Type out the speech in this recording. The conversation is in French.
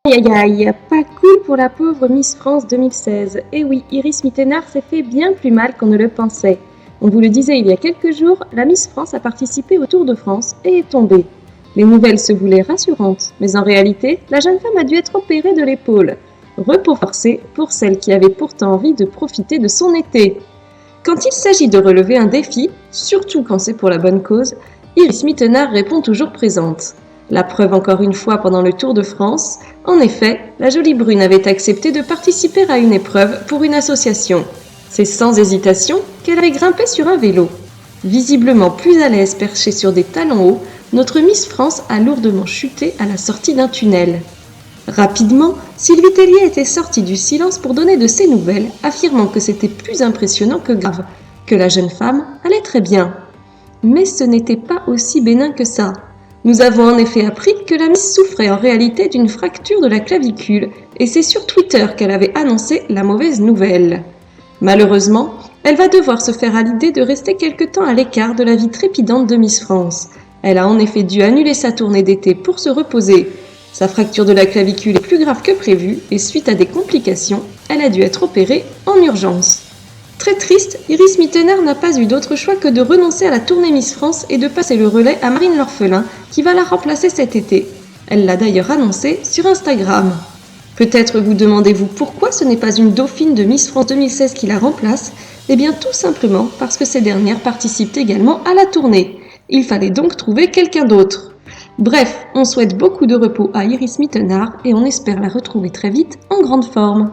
Aïe aïe aïe, pas cool pour la pauvre Miss France 2016. Eh oui, Iris Mittenard s'est fait bien plus mal qu'on ne le pensait. On vous le disait il y a quelques jours, la Miss France a participé au Tour de France et est tombée. Les nouvelles se voulaient rassurantes, mais en réalité, la jeune femme a dû être opérée de l'épaule. Repos forcé pour celle qui avait pourtant envie de profiter de son été. Quand il s'agit de relever un défi, surtout quand c'est pour la bonne cause, Iris Mittenard répond toujours présente. La preuve encore une fois pendant le Tour de France, en effet, la jolie brune avait accepté de participer à une épreuve pour une association. C'est sans hésitation qu'elle avait grimpé sur un vélo. Visiblement plus à l'aise perchée sur des talons hauts, notre Miss France a lourdement chuté à la sortie d'un tunnel. Rapidement, Sylvie Tellier était sortie du silence pour donner de ses nouvelles, affirmant que c'était plus impressionnant que grave, que la jeune femme allait très bien. Mais ce n'était pas aussi bénin que ça. Nous avons en effet appris que la Miss souffrait en réalité d'une fracture de la clavicule, et c'est sur Twitter qu'elle avait annoncé la mauvaise nouvelle. Malheureusement, elle va devoir se faire à l'idée de rester quelque temps à l'écart de la vie trépidante de Miss France. Elle a en effet dû annuler sa tournée d'été pour se reposer. Sa fracture de la clavicule est plus grave que prévu et suite à des complications, elle a dû être opérée en urgence. Très triste, Iris Mittenard n'a pas eu d'autre choix que de renoncer à la tournée Miss France et de passer le relais à Marine L'Orphelin qui va la remplacer cet été. Elle l'a d'ailleurs annoncé sur Instagram. Peut-être vous demandez-vous pourquoi ce n'est pas une dauphine de Miss France 2016 qui la remplace? Eh bien tout simplement parce que ces dernières participent également à la tournée. Il fallait donc trouver quelqu'un d'autre. Bref, on souhaite beaucoup de repos à Iris Mittenard et on espère la retrouver très vite en grande forme.